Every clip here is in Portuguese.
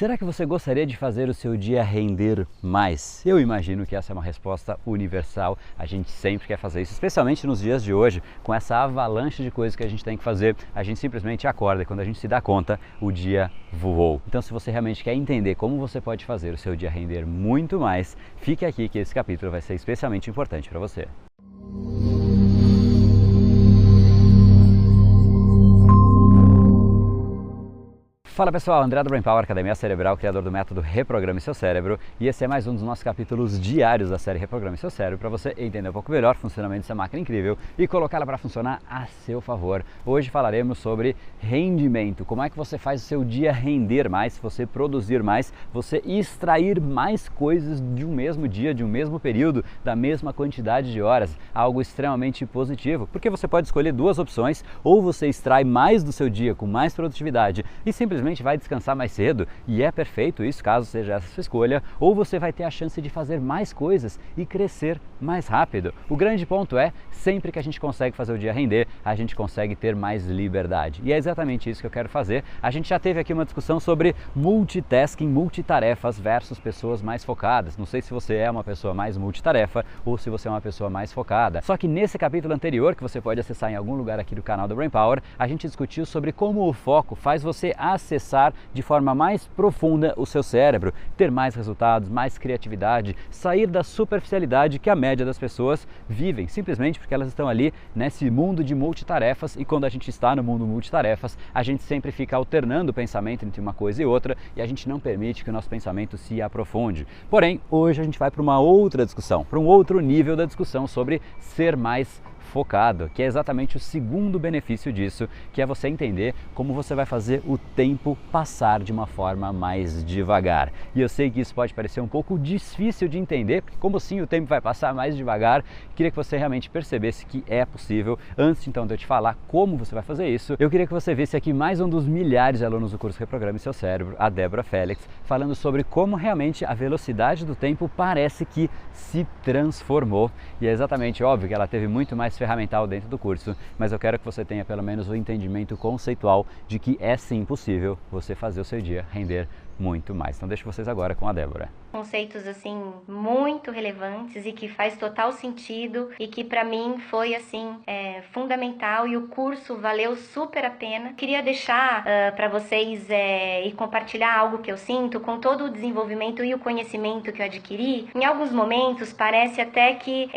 Será que você gostaria de fazer o seu dia render mais? Eu imagino que essa é uma resposta universal. A gente sempre quer fazer isso, especialmente nos dias de hoje, com essa avalanche de coisas que a gente tem que fazer. A gente simplesmente acorda e quando a gente se dá conta, o dia voou. Então, se você realmente quer entender como você pode fazer o seu dia render muito mais, fique aqui que esse capítulo vai ser especialmente importante para você. Fala pessoal, André do Brain Power, Academia Cerebral, criador do método Reprograme Seu Cérebro, e esse é mais um dos nossos capítulos diários da série Reprograme Seu Cérebro para você entender um pouco melhor o funcionamento dessa máquina incrível e colocá-la para funcionar a seu favor. Hoje falaremos sobre rendimento, como é que você faz o seu dia render mais, você produzir mais, você extrair mais coisas de um mesmo dia, de um mesmo período, da mesma quantidade de horas, algo extremamente positivo, porque você pode escolher duas opções, ou você extrai mais do seu dia com mais produtividade e simplesmente vai descansar mais cedo, e é perfeito isso caso seja essa a sua escolha, ou você vai ter a chance de fazer mais coisas e crescer mais rápido. O grande ponto é, sempre que a gente consegue fazer o dia render, a gente consegue ter mais liberdade, e é exatamente isso que eu quero fazer. A gente já teve aqui uma discussão sobre multitasking, multitarefas versus pessoas mais focadas. Não sei se você é uma pessoa mais multitarefa ou se você é uma pessoa mais focada. Só que nesse capítulo anterior, que você pode acessar em algum lugar aqui do canal do Brain Power, a gente discutiu sobre como o foco faz você acessar de forma mais profunda o seu cérebro, ter mais resultados, mais criatividade, sair da superficialidade que a média das pessoas vivem, simplesmente porque elas estão ali nesse mundo de multitarefas, e quando a gente está no mundo multitarefas, a gente sempre fica alternando o pensamento entre uma coisa e outra, e a gente não permite que o nosso pensamento se aprofunde. Porém, hoje a gente vai para uma outra discussão, para um outro nível da discussão sobre ser mais focado, que é exatamente o segundo benefício disso, que é você entender como você vai fazer o tempo passar de uma forma mais devagar. E eu sei que isso pode parecer um pouco difícil de entender, porque como assim o tempo vai passar mais devagar? Queria que você realmente percebesse que é possível. Antes então de eu te falar como você vai fazer isso, eu queria que você visse aqui mais um dos milhares de alunos do curso Reprograme Seu Cérebro, a Débora Félix, falando sobre como realmente a velocidade do tempo parece que se transformou. E é exatamente óbvio que ela teve muito mais ferramental dentro do curso, mas eu quero que você tenha pelo menos o entendimento conceitual de que é sim possível você fazer o seu dia render muito mais. Então deixo vocês agora com a Débora. Conceitos assim muito relevantes e que faz total sentido e que para mim foi assim fundamental, e o curso valeu super a pena. Queria deixar para vocês e compartilhar algo que eu sinto com todo o desenvolvimento e o conhecimento que eu adquiri. Em alguns momentos parece até que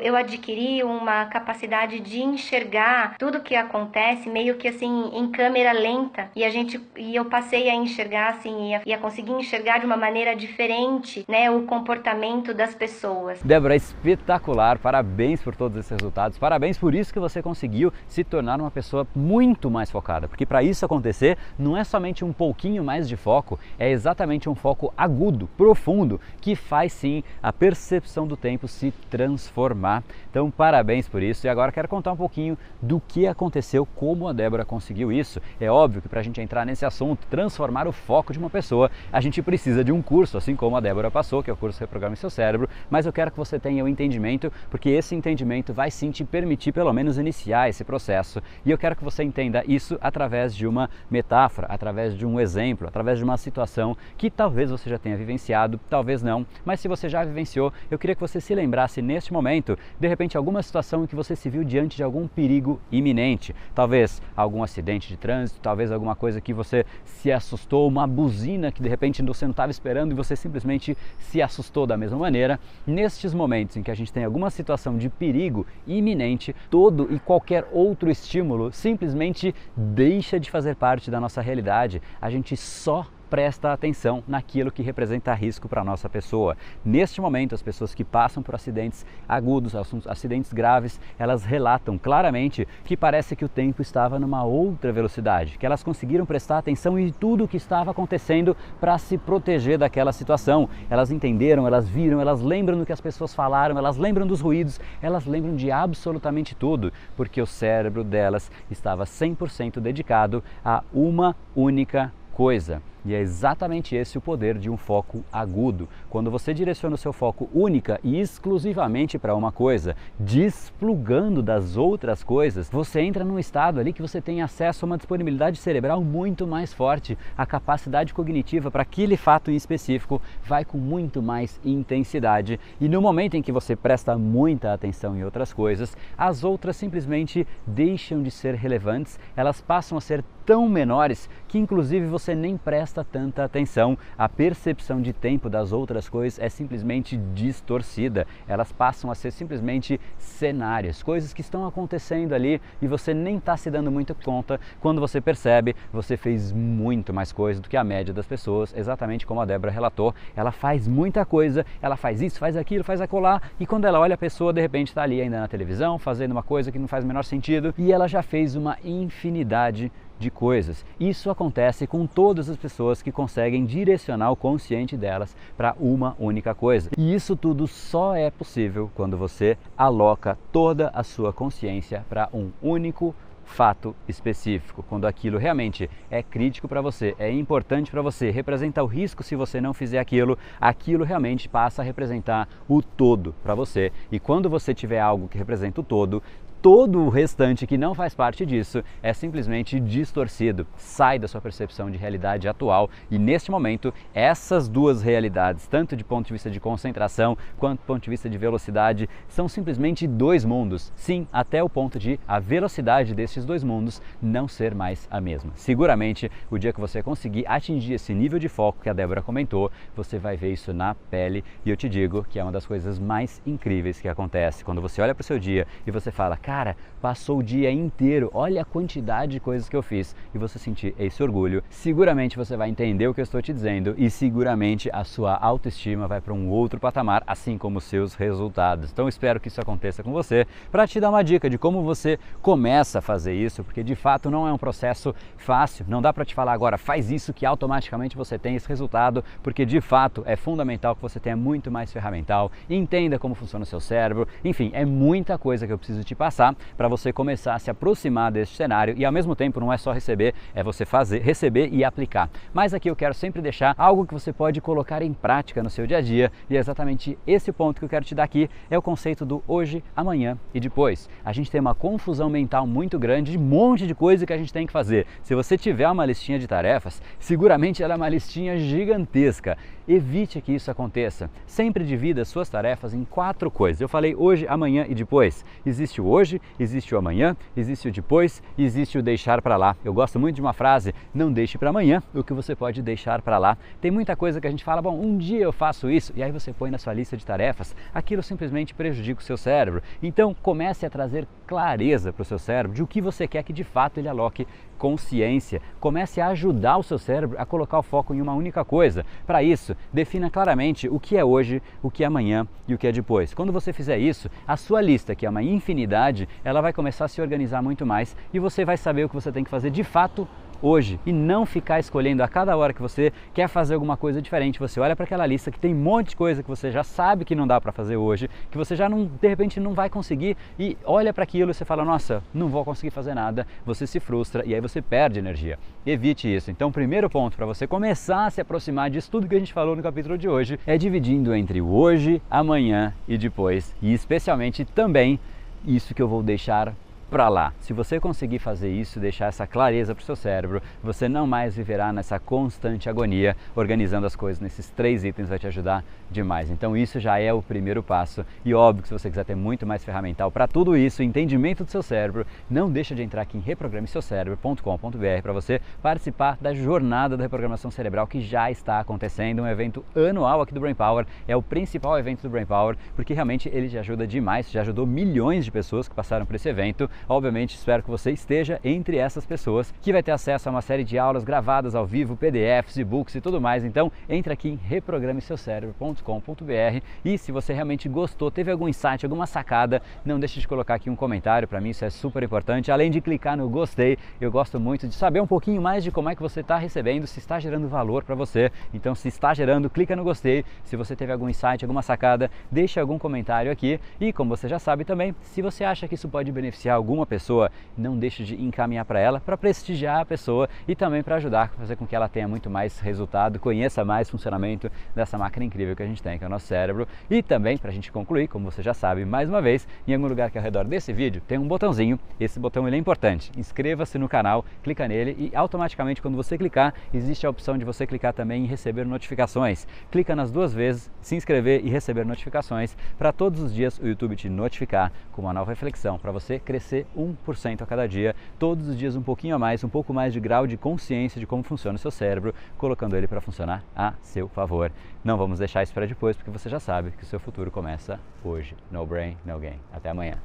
eu adquiri uma capacidade de enxergar tudo que acontece meio que assim em câmera lenta, e eu passei a enxergar assim e a conseguir enxergar de uma maneira diferente, né, o comportamento das pessoas. Débora, espetacular, parabéns por todos esses resultados, parabéns por isso que você conseguiu se tornar uma pessoa muito mais focada, porque para isso acontecer não é somente um pouquinho mais de foco, é exatamente um foco agudo, profundo, que faz sim a percepção do tempo se transformar. Então parabéns por isso, e agora quero contar um pouquinho do que aconteceu, como a Débora conseguiu isso. É óbvio que para a gente entrar nesse assunto, transformar o foco de uma pessoa, a gente precisa de um curso, assim como a Débora passou, que é o curso Reprograme Seu Cérebro, mas eu quero que você tenha o entendimento, porque esse entendimento vai sim te permitir pelo menos iniciar esse processo, e eu quero que você entenda isso através de uma metáfora, através de um exemplo, através de uma situação que talvez você já tenha vivenciado, talvez não, mas se você já vivenciou, eu queria que você se lembrasse neste momento, de repente alguma situação em que você se viu diante de algum perigo iminente, talvez algum acidente de trânsito, talvez alguma coisa que você se assustou, uma buzina que de repente você não estava esperando e você simplesmente se assustou da mesma maneira. Nestes momentos em que a gente tem alguma situação de perigo iminente, todo e qualquer outro estímulo simplesmente deixa de fazer parte da nossa realidade. A gente só presta atenção naquilo que representa risco para a nossa pessoa. Neste momento, as pessoas que passam por acidentes agudos, acidentes graves, elas relatam claramente que parece que o tempo estava numa outra velocidade, que elas conseguiram prestar atenção em tudo o que estava acontecendo para se proteger daquela situação. Elas entenderam, elas viram, elas lembram do que as pessoas falaram, elas lembram dos ruídos, elas lembram de absolutamente tudo, porque o cérebro delas estava 100% dedicado a uma única coisa. E é exatamente esse o poder de um foco agudo. Quando você direciona o seu foco única e exclusivamente para uma coisa, desplugando das outras coisas, você entra num estado ali que você tem acesso a uma disponibilidade cerebral muito mais forte. A capacidade cognitiva para aquele fato em específico vai com muito mais intensidade. E no momento em que você presta muita atenção em outras coisas, as outras simplesmente deixam de ser relevantes, elas passam a ser tão menores que inclusive você nem presta tanta atenção. A percepção de tempo das outras coisas é simplesmente distorcida. Elas passam a ser simplesmente cenários, coisas que estão acontecendo ali e você nem está se dando muita conta. Quando você percebe, você fez muito mais coisa do que a média das pessoas, exatamente como a Débora relatou. Ela faz muita coisa, ela faz isso, faz aquilo, faz acolá, e quando ela olha, a pessoa de repente está ali ainda na televisão fazendo uma coisa que não faz o menor sentido e ela já fez uma infinidade de coisas. Isso acontece com todas as pessoas que conseguem direcionar o consciente delas para uma única coisa. E isso tudo só é possível quando você aloca toda a sua consciência para um único fato específico, quando aquilo realmente é crítico para você, é importante para você, representa o risco se você não fizer aquilo, aquilo realmente passa a representar o todo para você. E quando você tiver algo que representa o todo, todo o restante que não faz parte disso é simplesmente distorcido, sai da sua percepção de realidade atual. E neste momento, essas duas realidades, tanto de ponto de vista de concentração quanto do ponto de vista de velocidade, são simplesmente dois mundos. Sim, até o ponto de a velocidade desses dois mundos não ser mais a mesma. Seguramente, o dia que você conseguir atingir esse nível de foco que a Débora comentou, você vai ver isso na pele. E eu te digo que é uma das coisas mais incríveis que acontece quando você olha para o seu dia e você fala: cara, passou o dia inteiro, olha a quantidade de coisas que eu fiz, e você sentir esse orgulho, seguramente você vai entender o que eu estou te dizendo e seguramente a sua autoestima vai para um outro patamar, assim como os seus resultados. Então espero que isso aconteça com você, para te dar uma dica de como você começa a fazer isso, porque de fato não é um processo fácil, não dá para te falar agora, faz isso que automaticamente você tem esse resultado, porque de fato é fundamental que você tenha muito mais ferramental, entenda como funciona o seu cérebro, enfim, é muita coisa que eu preciso te passar para você começar a se aproximar desse cenário e ao mesmo tempo não é só receber, é você fazer, receber e aplicar. Mas aqui eu quero sempre deixar algo que você pode colocar em prática no seu dia a dia e é exatamente esse ponto que eu quero te dar aqui, é o conceito do hoje, amanhã e depois. A gente tem uma confusão mental muito grande de um monte de coisa que a gente tem que fazer. Se você tiver uma listinha de tarefas, seguramente ela é uma listinha gigantesca. Evite que isso aconteça. Sempre divida suas tarefas em 4 coisas. Eu falei hoje, amanhã e depois. Existe o hoje, existe o amanhã, existe o depois e existe o deixar para lá. Eu gosto muito de uma frase: não deixe para amanhã o que você pode deixar para lá. Tem muita coisa que a gente fala, bom, um dia eu faço isso, e aí você põe na sua lista de tarefas, aquilo simplesmente prejudica o seu cérebro. Então comece a trazer clareza para o seu cérebro de o que você quer que de fato ele aloque consciência. Comece a ajudar o seu cérebro a colocar o foco em uma única coisa. Para isso, defina claramente o que é hoje, o que é amanhã e o que é depois. Quando você fizer isso, a sua lista, que é uma infinidade, ela vai começar a se organizar muito mais e você vai saber o que você tem que fazer de fato hoje e não ficar escolhendo a cada hora que você quer fazer alguma coisa diferente. Você olha para aquela lista que tem um monte de coisa que você já sabe que não dá para fazer hoje, que você já não, de repente não vai conseguir, e olha para aquilo e você fala: nossa, não vou conseguir fazer nada. Você se frustra e aí você perde energia. Evite isso. Então, o primeiro ponto para você começar a se aproximar disso tudo que a gente falou no capítulo de hoje é dividindo entre o hoje, amanhã e depois, e especialmente também isso que eu vou deixar para lá. Se você conseguir fazer isso, deixar essa clareza para o seu cérebro, você não mais viverá nessa constante agonia. Organizando as coisas nesses 3 itens vai te ajudar demais. Então isso já é o primeiro passo. E óbvio que se você quiser ter muito mais ferramental para tudo isso, entendimento do seu cérebro, não deixa de entrar aqui em reprogrameseucerebro.com.br para você participar da jornada da reprogramação cerebral que já está acontecendo, um evento anual aqui do Brain Power, é o principal evento do Brain Power, porque realmente ele te ajuda demais, já ajudou milhões de pessoas que passaram por esse evento. Obviamente, espero que você esteja entre essas pessoas, que vai ter acesso a uma série de aulas gravadas ao vivo, PDFs, e-books e tudo mais. Então, entre aqui em reprogrameseucerebro.com.br e se você realmente gostou, teve algum insight, alguma sacada, não deixe de colocar aqui um comentário, para mim isso é super importante. Além de clicar no gostei, eu gosto muito de saber um pouquinho mais de como é que você está recebendo, se está gerando valor para você. Então, se está gerando, clica no gostei. Se você teve algum insight, alguma sacada, deixe algum comentário aqui. E como você já sabe também, se você acha que isso pode beneficiar alguma pessoa, não deixe de encaminhar para ela, para prestigiar a pessoa e também para ajudar a fazer com que ela tenha muito mais resultado, conheça mais o funcionamento dessa máquina incrível que a gente tem, que é o nosso cérebro. E também, para a gente concluir, como você já sabe, mais uma vez, em algum lugar aqui ao redor desse vídeo tem um botãozinho. Esse botão ele é importante. Inscreva-se no canal, clica nele e automaticamente quando você clicar, existe a opção de você clicar também em receber notificações. Clica nas duas vezes, se inscrever e receber notificações, para todos os dias o YouTube te notificar com uma nova reflexão, para você crescer 1% a cada dia, todos os dias um pouquinho a mais, um pouco mais de grau de consciência de como funciona o seu cérebro, colocando ele para funcionar a seu favor. Não vamos deixar isso para depois, porque você já sabe que o seu futuro começa hoje. No brain, no gain. Até amanhã.